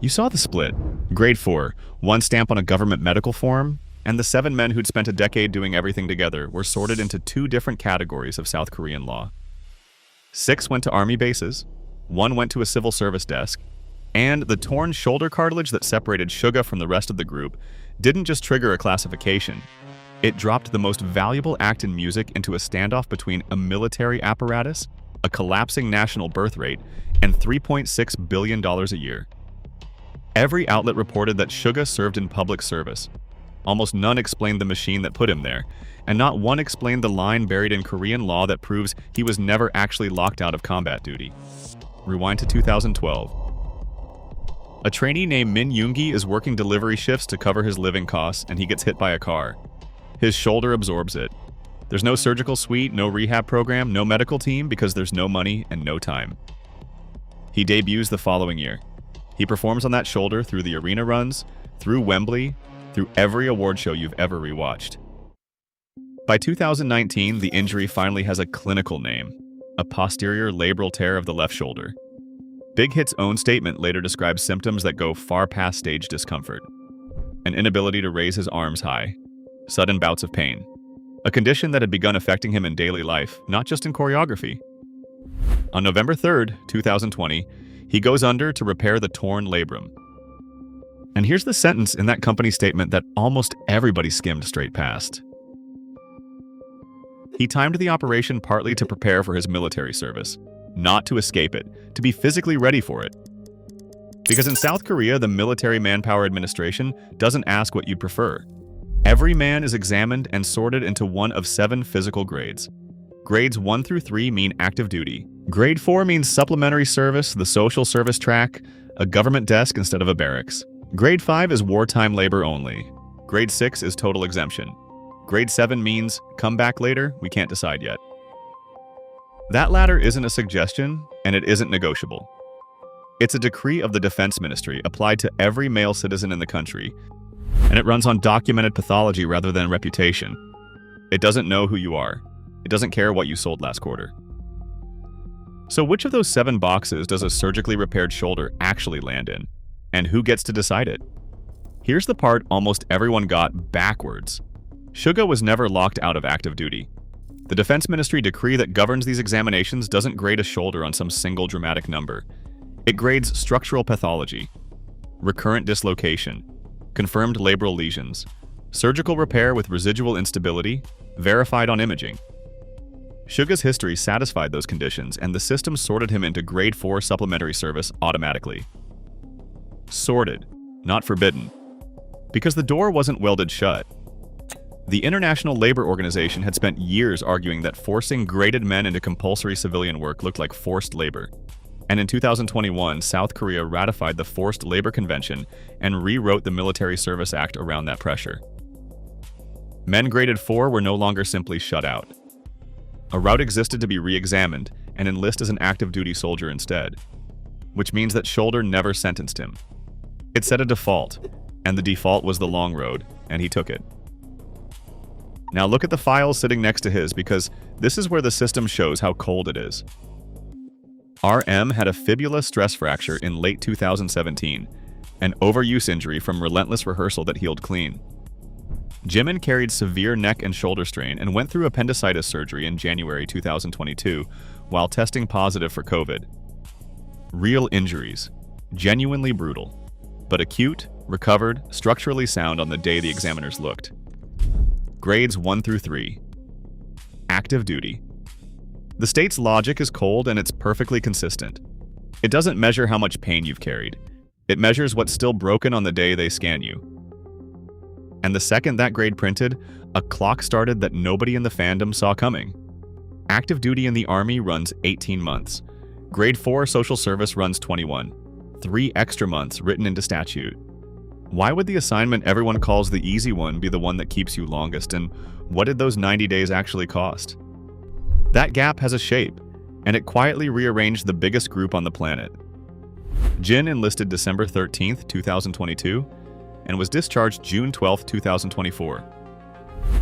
You saw the split. Grade 4, one stamp on a government medical form, and the 7 men who'd spent a decade doing everything together were sorted into 2 different categories of South Korean law. 6 went to army bases, 1 went to a civil service desk, and the torn shoulder cartilage that separated Suga from the rest of the group didn't just trigger a classification. It dropped the most valuable act in music into a standoff between a military apparatus, a collapsing national birth rate, and $3.6 billion a year. Every outlet reported that Suga served in public service. Almost none explained the machine that put him there, and not one explained the line buried in Korean law that proves he was never actually locked out of combat duty. Rewind to 2012. A trainee named Min Yoongi is working delivery shifts to cover his living costs, and he gets hit by a car. His shoulder absorbs it. There's no surgical suite, no rehab program, no medical team because there's no money and no time. He debuts the following year. He performs on that shoulder through the arena runs, through Wembley, through every award show you've ever rewatched. By 2019, the injury finally has a clinical name, a posterior labral tear of the left shoulder. Big Hit's own statement later describes symptoms that go far past stage discomfort. An inability to raise his arms high, sudden bouts of pain, a condition that had begun affecting him in daily life, not just in choreography. On November 3rd, 2020, he goes under to repair the torn labrum. And here's the sentence in that company statement that almost everybody skimmed straight past. He timed the operation partly to prepare for his military service, not to escape it, to be physically ready for it. Because in South Korea, the Military Manpower Administration doesn't ask what you'd prefer. Every man is examined and sorted into one of 7 physical grades. Grades 1 through 3 mean active duty. Grade 4 means supplementary service, the social service track, a government desk instead of a barracks. Grade 5 is wartime labor only. Grade 6 is total exemption. Grade 7 means come back later, we can't decide yet. That latter isn't a suggestion, and it isn't negotiable. It's a decree of the Defense Ministry applied to every male citizen in the country, and it runs on documented pathology rather than reputation. It doesn't know who you are. It doesn't care what you sold last quarter. So which of those 7 boxes does a surgically repaired shoulder actually land in? And who gets to decide it? Here's the part almost everyone got backwards. Suga was never locked out of active duty. The Defense Ministry decree that governs these examinations doesn't grade a shoulder on some single dramatic number. It grades structural pathology, recurrent dislocation, confirmed labral lesions, surgical repair with residual instability, verified on imaging. Suga's history satisfied those conditions, and the system sorted him into Grade 4 Supplementary Service automatically. Sorted, not forbidden. Because the door wasn't welded shut. The International Labor Organization had spent years arguing that forcing graded men into compulsory civilian work looked like forced labor. And in 2021, South Korea ratified the Forced Labor Convention and rewrote the Military Service Act around that pressure. Men graded 4 were no longer simply shut out. A route existed to be re-examined and enlist as an active duty soldier instead, which means that shoulder never sentenced him. It set a default, and the default was the long road, and he took it. Now look at the file sitting next to his, because this is where the system shows how cold it is. RM had a fibula stress fracture in late 2017, an overuse injury from relentless rehearsal that healed clean. Jimin carried severe neck and shoulder strain and went through appendicitis surgery in January 2022 while testing positive for COVID. Real injuries, genuinely brutal, but acute, recovered, structurally sound on the day the examiners looked. Grades 1 through 3. Active duty. The state's logic is cold and it's perfectly consistent. It doesn't measure how much pain you've carried. It measures what's still broken on the day they scan you. And the second that grade printed, a clock started that nobody in the fandom saw coming. Active duty in the Army runs 18 months. Grade 4 social service runs 21. 3 extra months written into statute. Why would the assignment everyone calls the easy one be the one that keeps you longest, and what did those 90 days actually cost? That gap has a shape, and it quietly rearranged the biggest group on the planet. Jin enlisted December 13, 2022, and was discharged June 12, 2024.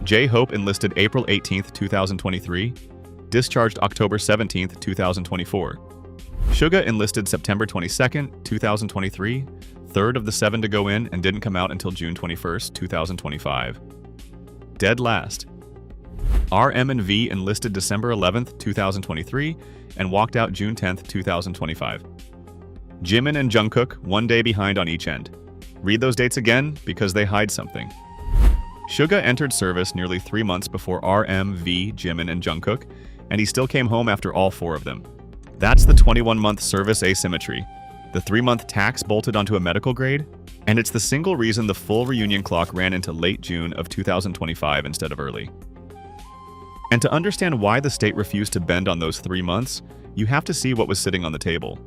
J-Hope enlisted April 18, 2023, discharged October 17, 2024. Suga enlisted September 22, 2023, third of the 7 to go in and didn't come out until June 21st, 2025. Dead last. RM&V enlisted December 11th, 2023 and walked out June 10th, 2025. Jimin and Jungkook 1 day behind on each end. Read those dates again because they hide something. Suga entered service nearly 3 months before RM&V, Jimin, and Jungkook, and he still came home after all 4 of them. That's the 21-month service asymmetry, the 3-month tax bolted onto a medical grade, and it's the single reason the full reunion clock ran into late June of 2025 instead of early. And to understand why the state refused to bend on those 3 months, you have to see what was sitting on the table.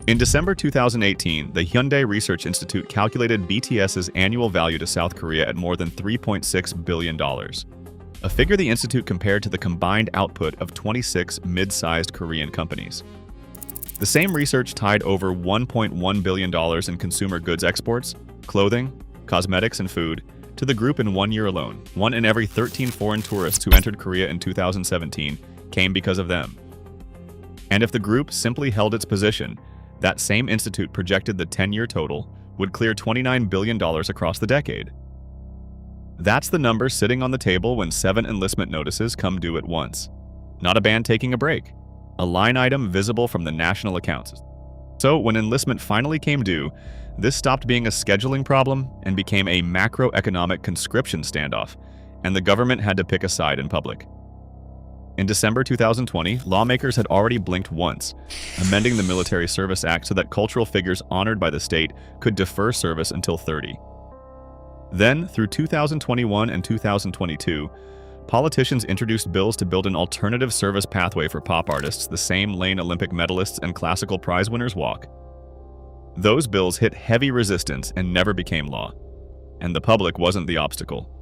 In December 2018, the Hyundai Research Institute calculated BTS's annual value to South Korea at more than $3.6 billion, a figure the institute compared to the combined output of 26 mid-sized Korean companies. The same research tied over $1.1 billion in consumer goods exports, clothing, cosmetics, and food to the group in 1 year alone. 1 in every 13 foreign tourists who entered Korea in 2017 came because of them. And if the group simply held its position, that same institute projected the 10-year total would clear $29 billion across the decade. That's the number sitting on the table when 7 enlistment notices come due at once. Not a band taking a break. A line item visible from the national accounts. So when enlistment finally came due, this stopped being a scheduling problem and became a macroeconomic conscription standoff, and the government had to pick a side in public. In December 2020, lawmakers had already blinked once, amending the Military Service Act so that cultural figures honored by the state could defer service until 30. Then, through 2021 and 2022, politicians introduced bills to build an alternative service pathway for pop artists the same lane Olympic medalists and classical prize winners walk. Those bills hit heavy resistance and never became law, and the public wasn't the obstacle.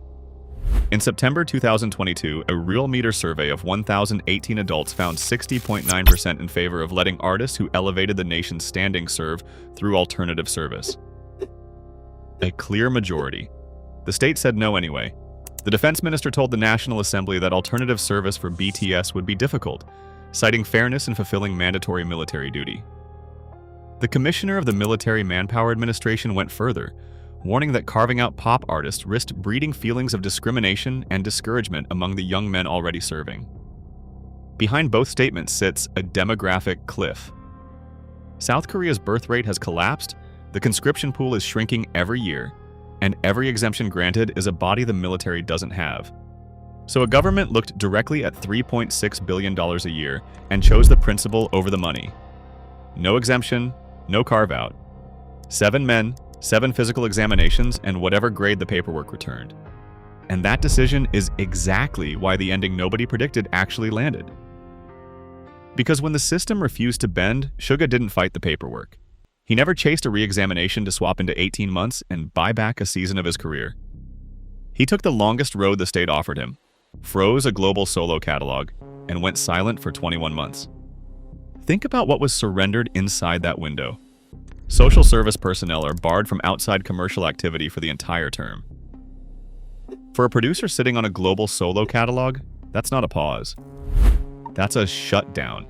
In September 2022, a Real Meter survey of 1,018 adults found 60.9% in favor of letting artists who elevated the nation's standing serve through alternative service. A clear majority. The state said no anyway. The defense minister told the National Assembly that alternative service for BTS would be difficult, citing fairness in fulfilling mandatory military duty. The commissioner of the Military Manpower Administration went further, warning that carving out pop artists risked breeding feelings of discrimination and discouragement among the young men already serving. Behind both statements sits a demographic cliff. South Korea's birth rate has collapsed, the conscription pool is shrinking every year, and every exemption granted is a body the military doesn't have. So a government looked directly at $3.6 billion a year and chose the principle over the money. No exemption, no carve-out. 7 men, 7 physical examinations, and whatever grade the paperwork returned. And that decision is exactly why the ending nobody predicted actually landed. Because when the system refused to bend, Suga didn't fight the paperwork. He never chased a re-examination to swap into 18 months and buy back a season of his career. He took the longest road the state offered him, froze a global solo catalog, and went silent for 21 months. Think about what was surrendered inside that window. Social service personnel are barred from outside commercial activity for the entire term. For a producer sitting on a global solo catalog, that's not a pause. That's a shutdown,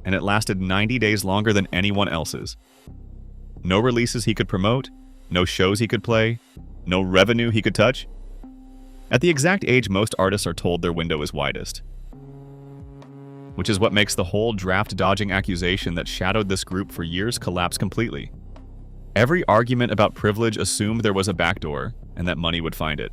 and it lasted 90 days longer than anyone else's. No releases he could promote, no shows he could play, no revenue he could touch. At the exact age most artists are told their window is widest. Which is what makes the whole draft-dodging accusation that shadowed this group for years collapse completely. Every argument about privilege assumed there was a backdoor and that money would find it.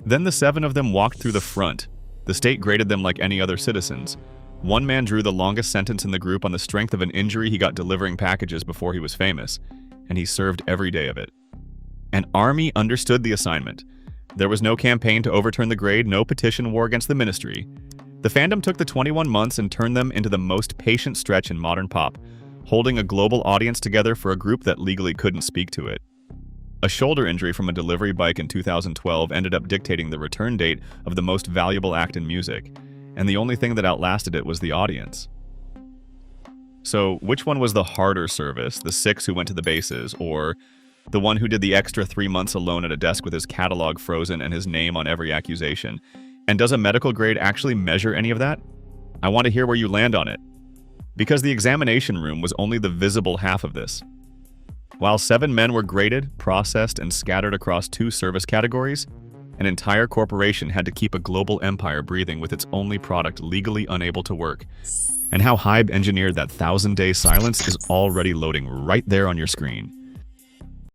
Then the 7 of them walked through the front. The state graded them like any other citizens. One man drew the longest sentence in the group on the strength of an injury he got delivering packages before he was famous, and he served every day of it. An army understood the assignment. There was no campaign to overturn the grade, no petition war against the ministry. The fandom took the 21 months and turned them into the most patient stretch in modern pop, holding a global audience together for a group that legally couldn't speak to it. A shoulder injury from a delivery bike in 2012 ended up dictating the return date of the most valuable act in music, and the only thing that outlasted it was the audience. So, which one was the harder service, the 6 who went to the bases, or the one who did the extra 3 months alone at a desk with his catalog frozen and his name on every accusation? And does a medical grade actually measure any of that? I want to hear where you land on it. Because the examination room was only the visible half of this. While 7 men were graded, processed, and scattered across 2 service categories, an entire corporation had to keep a global empire breathing with its only product legally unable to work. And how Hybe engineered that 1,000-day silence is already loading right there on your screen.